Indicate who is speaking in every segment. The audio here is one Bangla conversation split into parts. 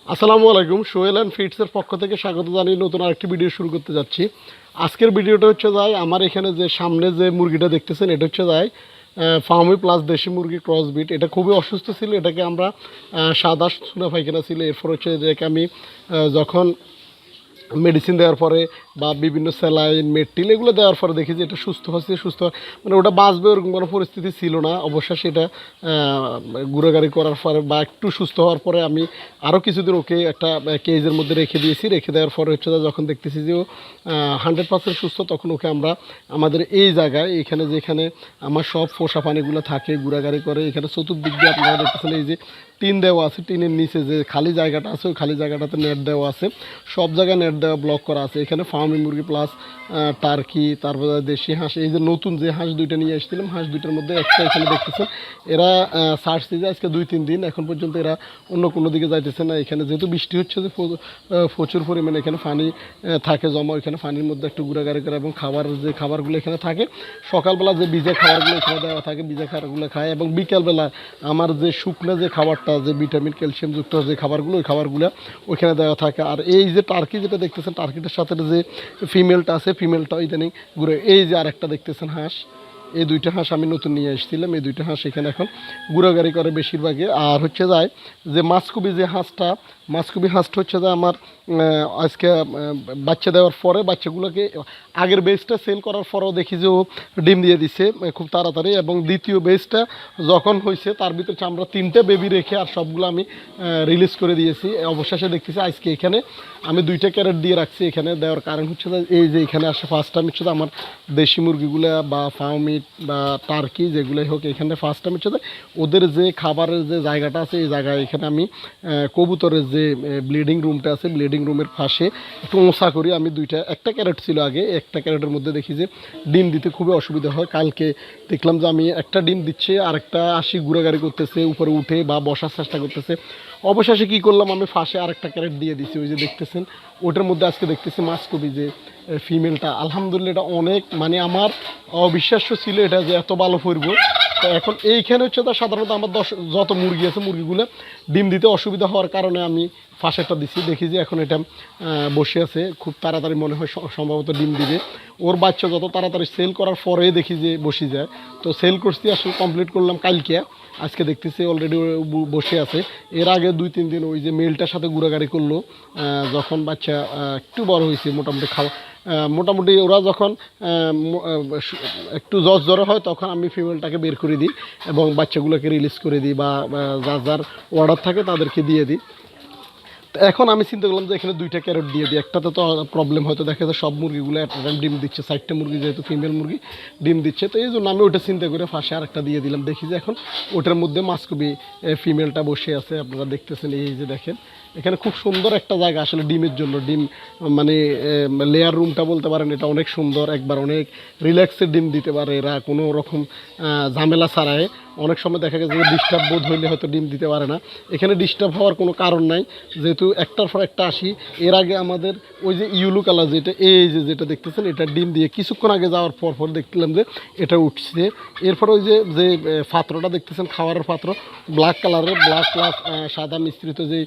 Speaker 1: আসসালামু আলাইকুম। সোহেল অ্যান্ড ফিটসের পক্ষ থেকে স্বাগত জানিয়ে নতুন আরেকটি ভিডিও শুরু করতে যাচ্ছি। আজকের ভিডিওটা হচ্ছে যায় আমার এখানে যে সামনে যে মুরগিটা দেখতেছেন এটা হচ্ছে যায় ফার্মি প্লাস দেশি মুরগি ক্রসবিট। এটা খুবই অসুস্থ ছিল, এটাকে আমরা সাদা চুনা পায়খানা ছিল, এরপর হচ্ছে এটাকে আমি যখন মেডিসিন দেওয়ার পরে বা বিভিন্ন স্যালাইন মেডটিল এগুলো দেওয়ার পরে দেখি যে এটা সুস্থ হচ্ছে, মানে ওটা বাঁচবে ওরকম কোনো পরিস্থিতি ছিল না। অবশ্য সেটা ঘুরাঘুরি করার পরে বা একটু সুস্থ হওয়ার পরে আমি আরও কিছুদিন ওকে একটা কেজের মধ্যে রেখে দিয়েছি। রেখে দেওয়ার পরে হচ্ছে যখন দেখতেছি যে ও 100% সুস্থ, তখন ওকে আমরা আমাদের এই জায়গায় এখানে যেখানে আমার সব পোষা পানিগুলো থাকে ঘুরাঘুরি করে, এখানে চতুর্দিক দিয়ে আপনারা দেখতেছেন এই যে টিন দেওয়া আছে, টিনের নিচে যে খালি জায়গাটা আছে ওই খালি জায়গাটাতে নেট দেওয়া আছে, সব জায়গায় নেট দেওয়া ব্লক করা আছে। এখানে ফার্মি মুরগি প্লাস টার্কি, তারপরে দেশি হাঁস, এই যে নতুন যে হাঁস দুইটা নিয়ে এসেছিলাম, হাঁস দুইটার মধ্যে একটা এখানে দেখতেছেন এরা ছাড়ছে যে আজকে 2-3 দিন, এখন পর্যন্ত এরা অন্য কোনো দিকে যাইতেছে না। এখানে যেহেতু বৃষ্টি হচ্ছে যে প্রচুর পরিমাণে এখানে পানি থাকে জমা, ওইখানে পানির মধ্যে একটু ঘোরাঘুরি করে এবং যে খাবারগুলো এখানে থাকে, সকালবেলা যে ভিজা খাবারগুলো এখানে দেওয়া থাকে ভিজা খাবারগুলো খায়, এবং বিকালবেলা আমার যে শুকনো যে খাবারটা যে ভিটামিন ক্যালসিয়াম যুক্ত যে খাবারগুলো ওই খাবারগুলো ওইখানে দেওয়া থাকে। আর এই যে টার্কি যেটা দেখতেছেন, টার্কিটার সাথে যে ফিমেলটা আছে, ফিমেলটা ইদানিং ঘুরে, এই যে আরেকটা দেখতেছেন হাঁস, এই দুইটা হাঁস আমি নতুন নিয়ে এসেছিলাম। এই দুইটা হাঁস এখানে এখন ঘোরাঘুরি করে বেশিরভাগে। আর হচ্ছে যায় যে মাছকুবি যে হাঁসটা, মাছকুবি হাঁসটা হচ্ছে যে আমার আজকে বাচ্চা দেওয়ার পরে বাচ্চাগুলোকে আগের বেসটা সেল করার পরেও দেখি যে ও ডিম দিয়ে দিছে খুব তাড়াতাড়ি, এবং দ্বিতীয় বেসটা যখন হয়েছে তার ভিতরে আমরা 3টে বেবি রেখে আর সবগুলো আমি রিলিজ করে দিয়েছি। অবশেষে দেখতেছি আজকে এখানে আমি 2টা ক্যারেট দিয়ে রাখছি। এখানে দেওয়ার কারণ হচ্ছে যে এই যে এখানে আসে ফার্স্ট টাইম হচ্ছে আমার দেশি মুরগিগুলো বা ফার্মিট বা টার্কি যেগুলোই হোক, এখানে ফার্স্ট টাইম হচ্ছে ওদের যে খাবারের যে জায়গাটা আছে এই জায়গায় এখানে আমি কবুতরের যে ব্লিডিং রুমটা আছে, ব্লিডিং রুমের পাশে একটু ওঁচা করি। আমি একটা ক্যারেট ছিল আগে, একটা ক্যারেটের মধ্যে দেখি যে ডিম দিতে খুবই অসুবিধা হয়। কালকে দেখলাম যে আমি একটা ডিম দিচ্ছে আর একটা আসি ঘুরাঘুরি করতেছে, উপরে উঠে বা বসার চেষ্টা করতেছে। অবশেষে কী করলাম, আমি ফাঁসে আরেকটা ক্যারেট দিয়ে দিছি, ওই যে দেখতেছেন ওটার মধ্যে আজকে দেখতেছি মাছকবি যে ফিমেলটা। আলহামদুলিল্লাহ এটা অনেক, মানে আমার অবিশ্বাস্য ছিল এটা যে এত ভালো পড়ব। তো এখন এইখানে হচ্ছে তা সাধারণত আমার যত মুরগি আছে মুরগিগুলো ডিম দিতে অসুবিধা হওয়ার কারণে আমি ফাঁসেরটা দিচ্ছি। দেখি যে এখন এটা বসে আছে, খুব তাড়াতাড়ি মনে হয় সম্ভবত ডিম দিবে। ওর বাচ্চা যত তাড়াতাড়ি সেল করার পরে দেখি যে বসে যায়। তো সেল করছি আসলে কমপ্লিট করলাম কালকে, আজকে দেখতেছি অলরেডি বসে আছে। এর আগে 2-3 দিন ওই যে মেলটার সাথে ঘোরাঘুরি করলো, যখন বাচ্চা একটু বড় হয়েছে মোটামুটি ওরা যখন একটু জ্বর হয় তখন আমি ফিমেলটাকে বের করে দিই এবং বাচ্চাগুলোকে রিলিজ করে দিই বা যার যার অর্ডার থাকে তাদেরকে দিয়ে দিই। এখন আমি চিন্তা করলাম যে এখানে 2টা ক্যারেট দিয়ে দিই, একটাতে তো প্রবলেম হয়তো দেখা যায় সব মুরগিগুলো একটা ডিম দিচ্ছে, 4টে মুরগি যেহেতু ফিমেল মুরগি ডিম দিচ্ছে, তো এই জন্য আমি ওটা চিন্তা করে ফাঁসে আরেকটা দিয়ে দিলাম। দেখি যে এখন ওটার মধ্যে মাছকবি ফিমেলটা বসে আছে, আপনারা দেখতেছেন এই যে দেখেন এখানে খুব সুন্দর একটা জায়গা আসলে ডিমের জন্য। ডিম মানে লেয়ার রুমটা বলতে পারেন, এটা অনেক সুন্দর, একবার অনেক রিল্যাক্সের ডিম দিতে পারে এরা কোনো রকম ঝামেলা ছাড়াই। অনেক সময় দেখা গেছে যে ডিস্টার্ব বোধ হইলে হয়তো ডিম দিতে পারে না, এখানে ডিস্টার্ব হওয়ার কোনো কারণ নাই, যেহেতু একটার পর একটা আসি। এর আগে আমাদের ওই যে ইউলো কালার যেটা এই যেটা দেখতেছেন এটা ডিম দিয়ে কিছুক্ষণ আগে যাওয়ার পর দেখলাম যে এটা উঠছে। এরপর ওই যে পাত্রটা দেখতেছেন খাবারের পাত্র ব্ল্যাক কালারের, ব্ল্যাক প্লাস সাদা মিশ্রিত যে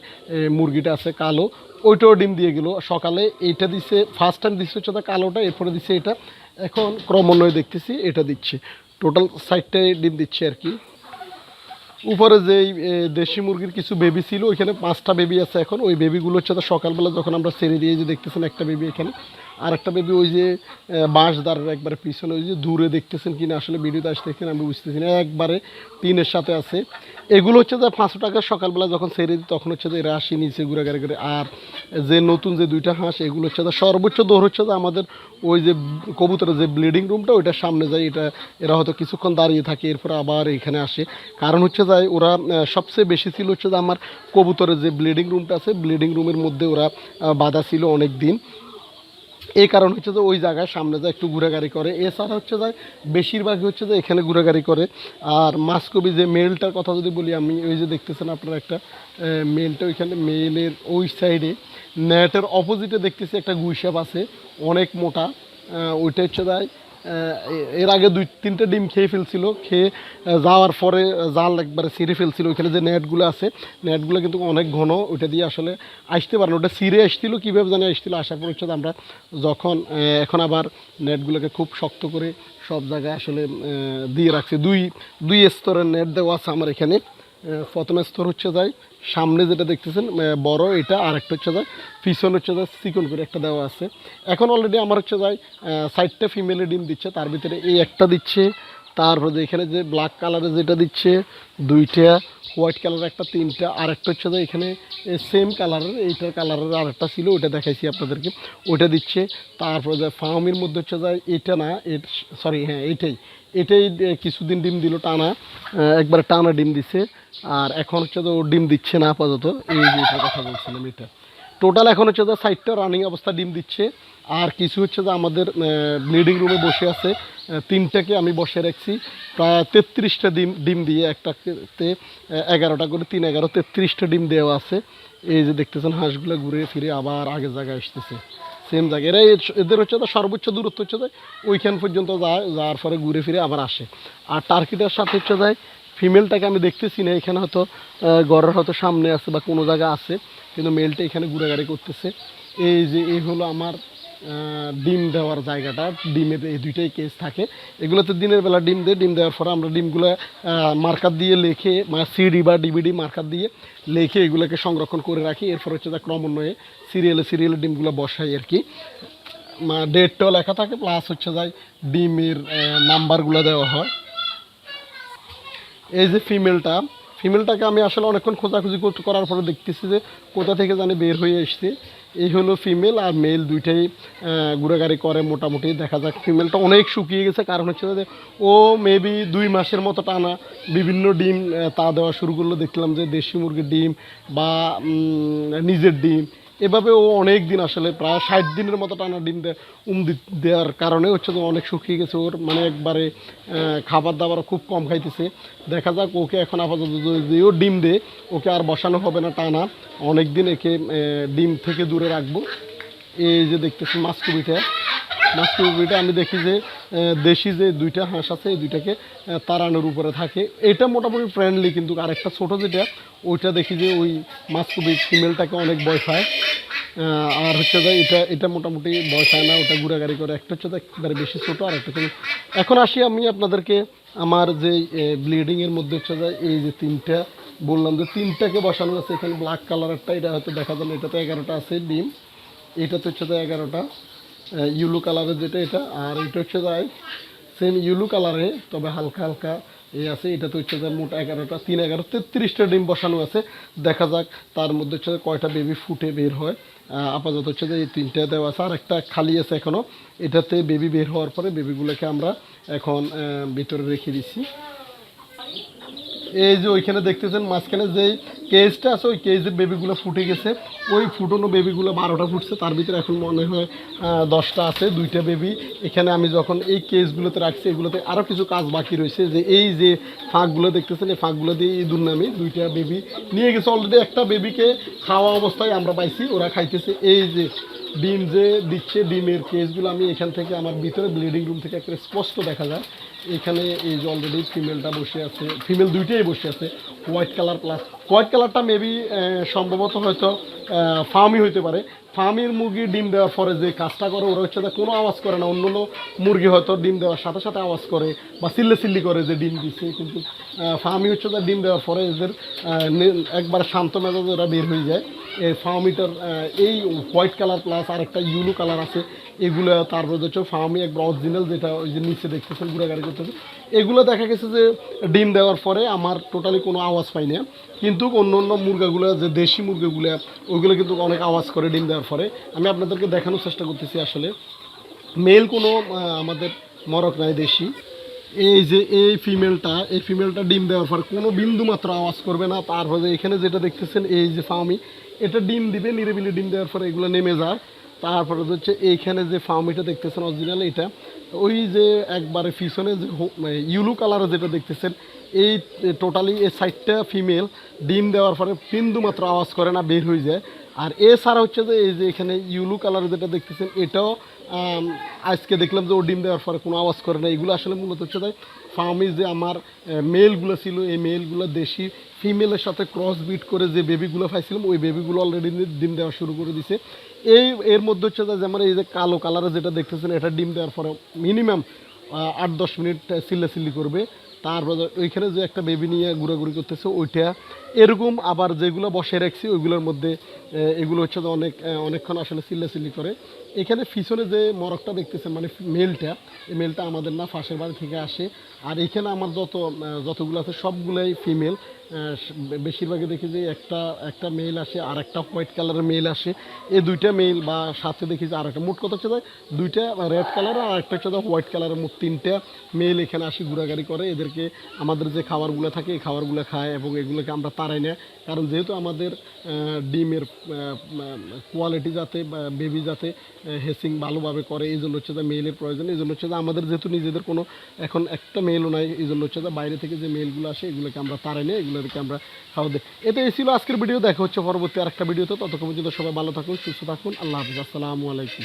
Speaker 1: মুরগিটা আছে কালো, ওইটাও ডিম দিয়ে গেল সকালে। এইটা দিচ্ছে ফার্স্ট টাইম দিচ্ছে হচ্ছে কালোটা, এরপরে দিচ্ছে এটা, এখন ক্রমান্বয়ে দেখতেছি এটা দিচ্ছে। টোটাল 4টায় ডিম দিচ্ছে আর কি। উপরে যে দেশি মুরগির কিছু বেবি ছিল ওইখানে 5টা বেবি আছে এখন, ওই বেবিগুলো হচ্ছে সকালবেলা যখন আমরা ছেড়ে দিয়ে যে দেখতেছেন একটা বেবি এখানে, আর একটা বেবি ওই যে বাঁশদারের একবারে পিছনে ওই যে দূরে দেখতেছেন কিনা আসলে ভিডিওতে আসতে দেখছেন আমি বুঝতেছি না, একবারে টিনের সাথে আছে। এগুলো হচ্ছে যে 500 টাকা সকালবেলা যখন ছেড়ে দিই তখন হচ্ছে যে এরা আসি নিচে ঘুরাঘুরি করে। আর যে নতুন যে 2টা হাঁস এগুলো হচ্ছে যে সর্বোচ্চ দৌড় হচ্ছে যে আমাদের ওই যে কবুতরের যে ব্লিডিং রুমটা ওইটার সামনে যায়, এরা হয়তো কিছুক্ষণ দাঁড়িয়ে থাকে এরপর আবার এখানে আসে। কারণ হচ্ছে যায় ওরা সবচেয়ে বেশি ছিল হচ্ছে যে আমার কবুতরের যে ব্লিডিং রুমটা আছে ব্লিডিং রুমের মধ্যে ওরা বাঁধা ছিল অনেক দিন, এই কারণ হচ্ছে যে ওই জায়গায় সামনে যায় একটু ঘোরাঘুরি করে। এছাড়া হচ্ছে যায় বেশিরভাগই হচ্ছে যে এখানে ঘোরাঘুরি করে। আর মাছকবি যে মেলটার কথা যদি বলি, আমি ওই যে দেখতেছেন আপনারা একটা মেলটা ওইখানে, মেলের ওই সাইডে নেটের অপোজিটে দেখতেছি একটা গুইসাপ আছে অনেক মোটা, ওইটা হচ্ছে যায় এর আগে 2-3টা ডিম খেয়ে ফেলছিল, খেয়ে যাওয়ার পরে জাল একবারে ছিঁড়ে ফেলছিল। ওইখানে যে নেটগুলো আছে নেটগুলো কিন্তু অনেক ঘন, ওইটা দিয়ে আসলে আসতে পারে না, ওটা ছিঁড়ে আসছিল কীভাবে জানি আসছিল। আসার পর হচ্ছে আমরা যখন এখন আবার নেটগুলোকে খুব শক্ত করে সব জায়গায় আসলে দিয়ে রাখছি। দুই স্তরের নেট দেওয়া আছে আমার এখানে। প্রথম স্তর হচ্ছে যায় সামনে যেটা দেখতেছেন বড় এটা, আর একটা হচ্ছে যায় পিছন হচ্ছে যায় চিকন করে একটা দেওয়া আছে। এখন অলরেডি আমার হচ্ছে যায় 4টা ফিমেলে ডিম দিচ্ছে, তার ভিতরে এই একটা দিচ্ছে, তারপরে এখানে যে ব্ল্যাক কালারের যেটা দিচ্ছে 2টা, হোয়াইট কালারের একটা 3টা, আর একটা হচ্ছে যে এখানে সেম কালারের এইটার কালারের আর একটা ছিল, ওইটা দেখাইছি আপনাদেরকে, ওইটা দিচ্ছে। তারপরে যে ফার্মের মধ্যে হচ্ছে যায় এটা না, সরি হ্যাঁ এটাই কিছুদিন ডিম দিল টানা, একবারে টানা ডিম দিছে। আর এখন হচ্ছে তো ডিম দিচ্ছে না আপাতত, এই যে এটার কথা বলছিলাম। এটা টোটাল এখন হচ্ছে যে 4টা রানিং অবস্থা ডিম দিচ্ছে। আর কিছু হচ্ছে যে আমাদের ব্লিডিং রুমে বসে আছে, 3টাকে আমি বসে রাখছি, প্রায় 33টা ডিম দিয়ে, একটাতে 11টা করে, 3-11 33টা ডিম দেওয়া আছে। এই যে দেখতেছেন হাঁসগুলো ঘুরে ফিরে আবার আগের জায়গায় আসতেছে, সেম জায়গায়। এদের হচ্ছে তো সর্বোচ্চ দূরত্ব হচ্ছে যে ওইখান পর্যন্ত যায়, যাওয়ার পরে ঘুরে ফিরে আবার আসে। আর টার্কিটার সাথে হচ্ছে যায় ফিমেলটাকে আমি দেখতেছি না, এখানে হয়তো ঘরের হয়তো সামনে আছে বা কোনো জায়গা আছে, কিন্তু মেলটা এখানে ঘুরাঘুরি করতেছে। এই হলো আমার ডিম দেওয়ার জায়গাটা। ডিমের এই 2টাই কেস থাকে, এগুলোতে দিনের বেলা ডিম দেয়। ডিম দেওয়ার পরে আমরা ডিমগুলো মার্কার দিয়ে লেখে, সিডি বা ডিভিডি মার্কার দিয়ে লেখে এগুলোকে সংরক্ষণ করে রাখি। এরপর হচ্ছে যা ক্রমান্বয়ে সিরিয়ালে ডিমগুলো বসাই আর কি। ডেটটাও লেখা থাকে, প্লাস হচ্ছে যাই ডিমের নাম্বারগুলো দেওয়া হয়। এই যে ফিমেলটাকে আমি আসলে অনেকক্ষণ খোঁজাখুঁজি করার পরে দেখতেছি যে কোথা থেকে জানি বের হয়ে এসছে। এই হলো ফিমেল, আর মেল 2টাই ঘুরাঘুরি করে মোটামুটি। দেখা যাক ফিমেলটা অনেক শুকিয়ে গেছে, কারণ হচ্ছে যে ও মেবি 2 মাসের মতো টানা বিভিন্ন ডিম তা দেওয়া শুরু করলো। দেখলাম যে দেশি মুরগির ডিম বা নিজের ডিম, এভাবে ও অনেক দিন আসলে প্রায় 60 দিনের মতো টানা ডিম দেওয়ার কারণে হচ্ছে যে অনেক শুকিয়ে গেছে ওর, মানে একবারে খাবার দাবারও খুব কম খাইতেছে। দেখা যাক ওকে এখন আপাতত যদিও ডিম দে, ওকে আর বসানো হবে না টানা, অনেক দিন একে ডিম থেকে দূরে রাখবো। এই যে দেখতেছি মাস্কুবিটা আমি দেখি যে দেশি যে 2টা হাঁস আছে এই 2টাকে তাড়ানোর উপরে থাকে। এটা মোটামুটি ফ্রেন্ডলি, কিন্তু আরেকটা ছোটো যেটা ওইটা দেখি যে ওই মাস্কুবি ফিমেলটাকে অনেক ভয় খায়। আর হচ্ছে যে এটা মোটামুটি ভয় খায় না, ওটা ঘুরাঘুরি করে। একটা হচ্ছে একবারে বেশি ছোটো, আর একটা হচ্ছে। এখন আসি আমি আপনাদেরকে আমার যে ব্লিডিংয়ের মধ্যে হচ্ছে যে এই যে 3টা বললাম যে 3টাকে বসানো আছে এখানে। ব্ল্যাক কালারেরটা এটা হয়তো দেখা যাবে, এটাতে 11টা আছে ডিম, এটাতে হচ্ছে যে 11টা। ইউলো কালারের যেটা এটা, আর এটা হচ্ছে যায় সেম ইউলো কালারে, তবে হালকা হালকা আছে। এটাতে হচ্ছে যে মোট 11টা, 3-11 33টা ডিম বসানো আছে। দেখা যাক তার মধ্যে হচ্ছে কয়টা বেবি ফুটে বের হয়। আপাতত হচ্ছে যে এই 3টা দেওয়া আছে, আর একটা খালি আছে এখনও। এটাতে বেবি বের হওয়ার পরে বেবিগুলোকে আমরা এখন ভিতরে রেখে দিচ্ছি। এই যে ওইখানে দেখতেছেন মাঝখানে যেই কেজটা আছে ওই কেজের বেবিগুলো ফুটে গেছে। ওই ফুটানো বেবিগুলো 12টা ফুটছে, তার ভিতরে এখন মনে হয় 10টা আছে, 2টা বেবি এখানে আমি যখন এই কেজগুলোতে রাখছি এগুলোতে আরও কিছু কাজ বাকি রয়েছে। যে এই যে ফাঁকগুলো দেখতেছেন এই ফাঁকগুলো দিয়ে ইঁদুর নামে 2টা বেবি নিয়ে গেছে অলরেডি। একটা বেবিকে খাওয়া অবস্থায় আমরা পাইছি, ওরা খাইতেছে। এই যে ডিম যে দিচ্ছে, ডিমের কেজগুলো আমি এখান থেকে আমার ভিতরে ব্লিডিং রুম থেকে একটা স্পষ্ট দেখা যায়। এখানে এই যে অলরেডি ফিমেলটা বসে আছে, ফিমেল 2টাই বসে আছে, হোয়াইট কালার প্লাস হোয়াইট কালারটা মেবি সম্ভবত হয়তো ফার্মই হইতে পারে। ফার্মের মুরগি ডিম দেওয়ার পরে যে কাজটা করে ওরা হচ্ছে কোনো আওয়াজ করে না। অন্য মুরগি হয়তো ডিম দেওয়ার সাথে সাথে আওয়াজ করে বা চিল্লি করে যে ডিম দিচ্ছে, কিন্তু ফার্মি হচ্ছে যে ডিম দেওয়ার পরে এদের একবার শান্ত মেজাজে ওরা বের হয়ে যায়। এই ফার্মিটার এই হোয়াইট কালার প্লাস আর একটা ইউলো কালার আছে, এগুলো তারপরে হচ্ছে ফার্মি একবার অরিজিনাল যেটা ওই যে নিচে দেখতেছেন ঘুরাঘুরি করতেছে, এগুলো দেখা গেছে যে ডিম দেওয়ার পরে আমার টোটালি কোনো আওয়াজ পাই না। কিন্তু অন্য অন্য মুরগাগুলো যে দেশি মুরগিগুলো ওইগুলো কিন্তু অনেক আওয়াজ করে ডিম দেওয়ার পরে। আমি আপনাদেরকে দেখানোর চেষ্টা করতেছি আসলে মেল কোনো আমাদের মরক নাই, দেশি। এই যে এই ফিমেলটা ডিম দেওয়ার পর কোনো বিন্দু মাত্র আওয়াজ করবে না। তারপরে এখানে যেটা দেখতেছেন এই যে ফার্মি, এটা ডিম দিবে নিরিবিলি, ডিম দেওয়ার পরে এগুলো নেমে যায়। তারপরে হচ্ছে এইখানে যে ফার্মিটা দেখতেছেন অরিজিনাল, এটা ওই যে একবারে পিছনে যে ইউলো কালারে যেটা দেখতেছেন এই টোটালি এই 4টা ফিমেল ডিম দেওয়ার পরে বিন্দু মাত্র আওয়াজ করে না, বের হয়ে যায়। আর এছাড়া হচ্ছে যে এই যে এখানে ইউলু কালার যেটা দেখতেছেন এটাও আজকে দেখলাম যে ও ডিম দেওয়ার পরে কোনো আওয়াজ করে না। এগুলো আসলে মূলত হচ্ছে যে ফার্মে যে আমার মেলগুলো ছিল এই মেলগুলো দেশি ফিমেলের সাথে ক্রস বিট করে যে বেবিগুলো পাইছিলাম ওই বেবিগুলো অলরেডি ডিম দেওয়া শুরু করে দিছে। এর মধ্যে হচ্ছে যে যেমন এই যে কালো কালারে যেটা দেখতেছেন এটা ডিম দেওয়ার পরে মিনিমাম 8-10 মিনিট চিল্লাচিল্লি করবে। তারপর ওইখানে যে একটা বেবি নিয়ে ঘোরাঘুরি করতেছে ওইটা এরকম। আবার যেগুলো বসে রাখছি ওইগুলোর মধ্যে এগুলো হচ্ছে যে অনেকক্ষণ আসলে চিল্লাচিল্লি করে। এখানে পিছনে যে মরকটা দেখতেছেন মানে মেলটা, এই মেলটা আমাদের না পাশের বাড়ি থেকে আসে। আর এখানে আমার যতগুলো আছে সবগুলোই ফিমেল। বেশিরভাগই দেখি যে একটা মেল আসে আর একটা হোয়াইট কালারের মেল আসে। এই দুইটা মেল বা সাথে দেখি যে আর একটা, মোট কথা হচ্ছে যে দুইটা রেড কালার আর একটা হচ্ছে হোয়াইট কালারের, মোট 3টা মেল এখানে আসে ঘোরাঘুরি করে। এদেরকে আমাদের যে খাবারগুলো থাকে এই খাবারগুলো খায় এবং এগুলোকে আমরা তাড়াই না, কারণ যেহেতু আমাদের ডিমের কোয়ালিটি যাতে বেবি যাতে হেসিং ভালোভাবে করে এই জন্য হচ্ছে যে মেলের প্রয়োজন। এই জন্য হচ্ছে যে আমাদের যেহেতু নিজেদের কোনো এখন একটা মেলও নাই, এই জন্য হচ্ছে যে বাইরে থেকে যে মেলগুলো আসে এগুলোকে আমরা তাড়াই না, এগুলোকে আমরা খাওয়া দিই। এতে এই ছিল আজকের ভিডিও। দেখা হচ্ছে পরবর্তী আরেকটা ভিডিওতে। ততক্ষণ পর্যন্ত সবাই ভালো থাকুন, সুস্থ থাকুন। আল্লাহ হাফিজ, আসসালামু আলাইকুম।